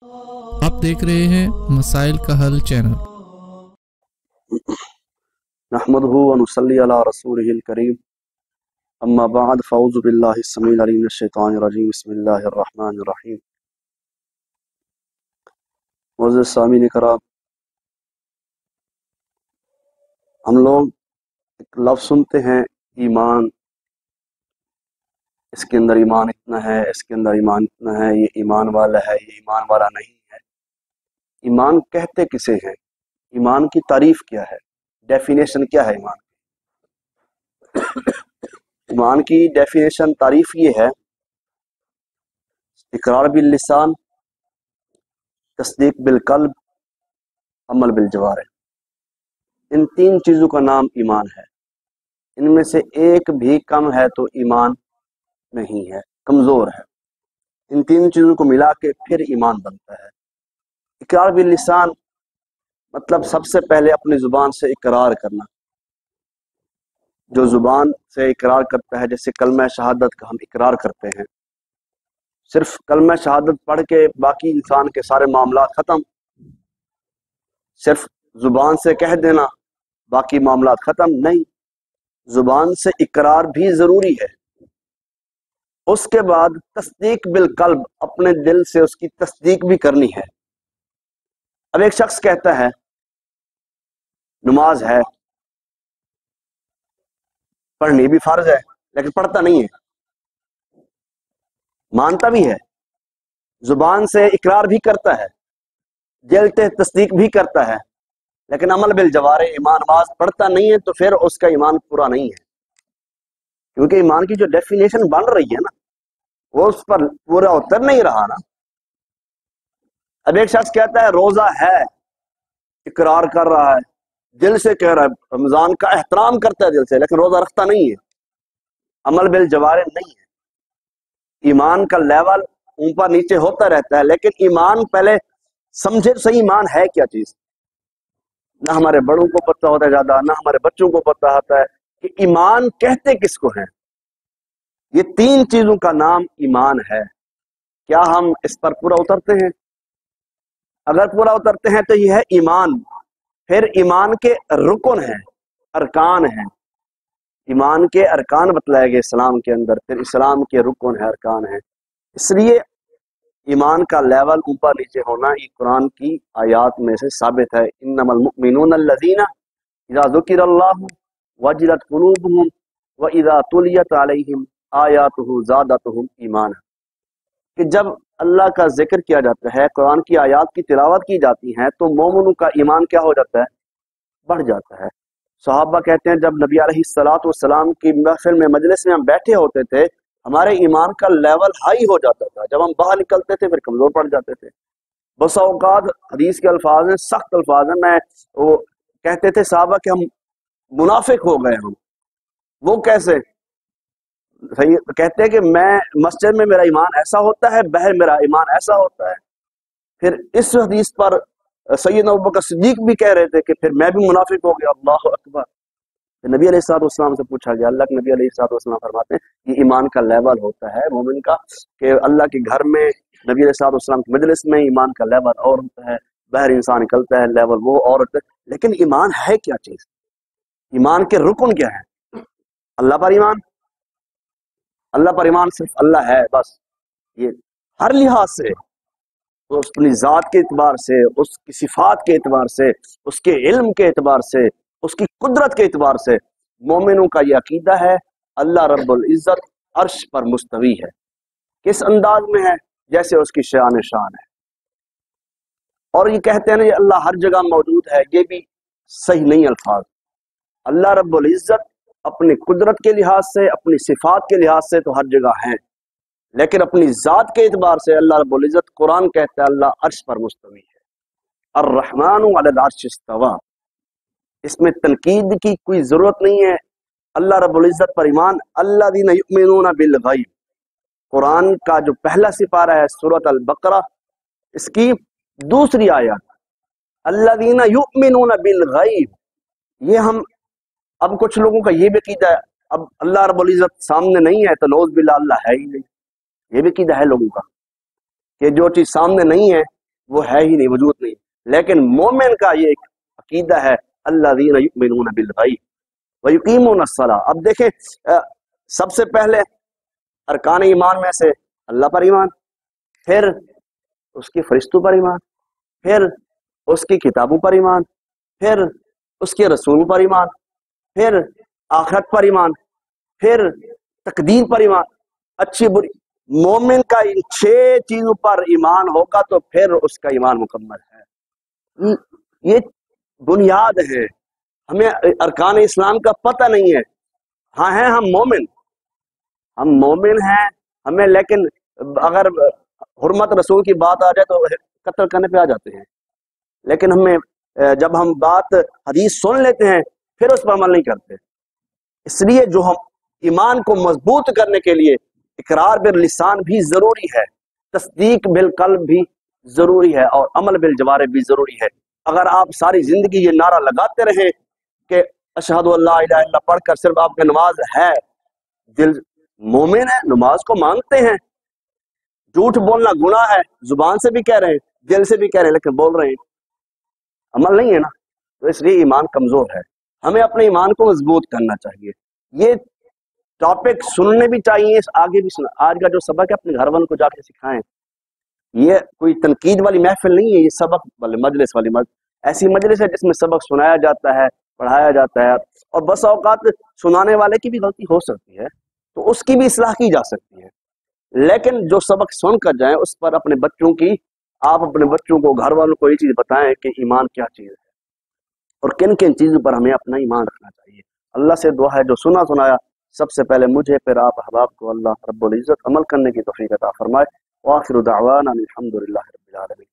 آپ देख रहे हैं मसाइल का हल चैनल। नहमदुहु व नुसल्ली अला रसूलिहिल करीम, अम्मा बाद, फ़अऊज़ु बिल्लाहि स्समीइल अलीम मिनश शैतानिर रजीम, बिस्मिल्लाहिर रहमानिर रहीम। मुअज़्ज़िज़ सामीन कराम, हम लोग एक लफ्ज़ सुनते हैं ईमान। इसके अंदर ईमान इतना है, इसके अंदर ईमान इतना है, ये ईमान वाला है, ये ईमान वाला नहीं है। ईमान कहते किसे हैं? ईमान की तारीफ क्या है? डेफिनेशन क्या है ईमान? ईमान की डेफिनेशन, तारीफ ये है: इकरार बिल लिसान, तस्दीक बिल कल्ब, अमल बिल जवारिह। इन तीन चीज़ों का नाम ईमान है। इनमें से एक भी कम है तो ईमान नहीं है, कमज़ोर है। इन तीन चीज़ों को मिला के फिर ईमान बनता है। इकरार बिल लिसान मतलब सबसे पहले अपनी ज़ुबान से इकरार करना। जो ज़ुबान से इकरार करता है, जैसे कलमा शहादत का हम इकरार करते हैं, सिर्फ कलमा शहादत पढ़ के बाकी इंसान के सारे मामला ख़त्म। सिर्फ ज़ुबान से कह देना बाकी मामला ख़त्म नहीं, ज़ुबान से इकरार भी ज़रूरी है। उसके बाद तस्दीक बिल कल्ब, अपने दिल से उसकी तस्दीक भी करनी है। अब एक शख्स कहता है नमाज है, पढ़नी भी फर्ज है, लेकिन पढ़ता नहीं है। मानता भी है, जुबान से इकरार भी करता है, दिल से तस्दीक भी करता है, लेकिन अमल बिल जवारिह, ईमान नमाज पढ़ता नहीं है, तो फिर उसका ईमान पूरा नहीं है। क्योंकि ईमान की जो डेफिनेशन बन रही है ना, वो उस पर पूरा उतर नहीं रहा ना। अब एक शख्स कहता है रोजा है, इकरार कर रहा है, दिल से कह रहा है, रमजान का एहतराम करता है दिल से, लेकिन रोजा रखता नहीं है, अमल बिल जवारिह नहीं है। ईमान का लेवल ऊपर नीचे होता रहता है, लेकिन ईमान पहले समझे सही ईमान है क्या चीज। ना हमारे बड़ों को पता होता है ज्यादा, ना हमारे बच्चों को पता होता है कि ईमान कहते किसको हैं। ये तीन चीजों का नाम ईमान है। क्या हम इस पर पूरा उतरते हैं? अगर पूरा उतरते हैं तो यह है ईमान। फिर ईमान के रुकन हैं, अरकान हैं। ईमान के अरकान बतलाए गए इस्लाम के अंदर, फिर इस्लाम के रुकन है, अरकान है। इसलिए ईमान का लेवल ऊपर नीचे होना ये कुरान की आयात में से साबित है। इन्नमल मुमिनून अल्लज़ीना इज़ा ज़ुकिरल्लाहु वजिलत कुलूबुहुम व इज़ा तुलियत अलैहिम आयातुहु ज़ादतहुम ईमाना। कि जब अल्लाह का जिक्र किया जाता है, कुरान की आयात की तिलावत की जाती है, तो मोमिनों का ईमान क्या हो जाता है? बढ़ जाता है। सहाबा कहते हैं जब नबी अलैहिस्सलातु वस्सलाम की महफिल में, मजलिस में हम बैठे होते थे, हमारे ईमान का लेवल हाई हो जाता था। जब हम बाहर निकलते थे फिर कमजोर पड़ जाते थे। बसा औकात हदीस के अल्फाज हैं, सख्त अल्फाज हैं, मैं वो कहते थे साहबा कि हम मुनाफिक हो गए हम। वो कैसे? सही कहते हैं कि मैं मस्जिद में मेरा ईमान ऐसा होता है, बाहर मेरा ईमान ऐसा होता है। फिर इस हदीस पर सैयदना अबू बकर सिद्दीक भी कह रहे थे कि फिर मैं भी मुनाफिक हो गया। अल्लाह अकबर। नबी अलैहिस्सलाम से पूछा गया, अल्लाह के नबी अलैहिस्सलाम फरमाते हैं ये ईमान का लेवल होता है मोमिन का, कि अल्लाह के घर में नबी अलैहिस्सलाम की मजलिस में ईमान का लेवल और होता है, बाहर इंसान निकलता है लेवल वो और होता है। लेकिन ईमान है क्या चीज? ईमान के रुकन क्या है? अल्लाह पर ईमान। अल्लाह पर ईमान सिर्फ अल्लाह है बस। ये हर लिहाज से, उसकी ज़ात के एतबार से, उसकी सिफात के एतबार से, उसके इल्म के एतबार से, उसकी कुदरत के एतबार से मोमिनों का यह अकीदा है अल्लाह रब्बुल इज़्ज़त अर्श पर मुस्तवी है। किस अंदाज में है? जैसे उसकी शान शान है। और ये कहते हैं ना ये अल्लाह हर जगह मौजूद है, ये भी सही नहीं अल्फाज। अल्लाह रब्बुल इज़्ज़त अपनी कुदरत के लिहाज से, अपनी सिफात के लिहाज से तो हर जगह है, लेकिन अपनी ज़ात के एतबार से अल्लाह रब्बुल इज़्ज़त, कुरान कहता है अल्लाह अर्श पर मुस्तवी है। अर्रहमानु अलल अर्श इस्तवा। इसमें तनकीद की कोई जरूरत नहीं है। अल्लाह रब्बुल इज़्ज़त पर ईमान, अल्लज़ीना युमिनूना बिल गैब, कुरान का जो पहला सिपारा है सूरत अल बकरा, इसकी दूसरी आयत, अल्लज़ीना युमिनूना बिल गैब। ये हम, अब कुछ लोगों का ये भी अकीदा है अब अल्लाह रब्बुल इज़्ज़त सामने नहीं है तो नौज़ बिल्लाह अल्लाह है ही नहीं। ये भी अकीदा है लोगों का कि जो चीज सामने नहीं है وہ ہے ہی نہیں، وجود نہیں۔ لیکن مومن کا یہ ایک عقیدہ ہے، الذین یؤمنون بالغیب ویقیمون الصلاۃ۔ اب دیکھیں سب سے پہلے ارکان ایمان میں سے اللہ پر ایمان، پھر اس کے فرشتوں پر ایمان، پھر اس کی کتابوں پر ایمان، پھر اس کے رسولوں پر ایمان، پھر آخرت پر ایمان، پھر تقدیر پر ایمان، اچھی بری۔ مومن کا ان 6 چیزوں پر ایمان ہوگا تو پھر اس کا ایمان مکمل ہے۔ یہ بنیاد ہے۔ ہمیں ارکان اسلام کا پتہ نہیں ہے۔ ہاں ہیں ہم مومن ہیں ہمیں، لیکن اگر حرمت رسول کی بات آ جائے تو قتل کرنے پہ آ جاتے ہیں، لیکن ہمیں جب ہم بات حدیث سن لیتے ہیں پھر اس پر عمل نہیں کرتے۔ اس لیے جو ہم ایمان کو مضبوط کرنے کے لیے اقرار باللسان بھی ضروری ہے، تصدیق بالقلب بھی ضروری ہے، اور عمل بالجوارح بھی ضروری ہے۔ اگر آپ ساری زندگی یہ نعرہ لگاتے رہیں کہ اشہد ان لا الہ الا اللہ پڑھ کر صرف آپ کی نماز ہے، دل مومن ہے، نماز کو مانگتے ہیں، جھوٹ بولنا گناہ ہے، زبان سے بھی کہہ رہے ہیں، دل سے بھی کہہ رہے ہیں، لیکن بول رہے ہیں، عمل نہیں ہے نا، تو اس لیے ایمان کمزور ہے۔ ہمیں اپنے ایمان کو مضبوط کرنا چاہیے۔ یہ ٹاپک سننے بھی چاہیے، آگے بھی سنا۔ آج کا جو سبق ہے اپنے گھر والوں کو جا کے سکھائیں۔ یہ کوئی تنقید والی محفل نہیں ہے، یہ سبق والی مجلس ایسی مجلس ہے جس میں سبق سنایا جاتا ہے، پڑھایا جاتا ہے، اور بس اوقات سنانے والے کی بھی غلطی ہو سکتی ہے تو اس کی بھی اصلاح کی جا سکتی ہے، لیکن جو سبق سن کر جائیں اس پر آپ اپنے بچوں کو، گھر والوں کو یہ چیز بتائیں کہ ایمان کیا چیز ہے اور کن کن چیزوں پر ہمیں اپنا ایمان رکھنا چاہیے۔ اللہ سے دعا ہے جو سنایا سب سے پہلے مجھے پھر آپ احباب کو اللہ رب العزت عمل کرنے کی توفیق عطا فرمائے۔ وآخر دعوانا الحمد للہ رب العالمین۔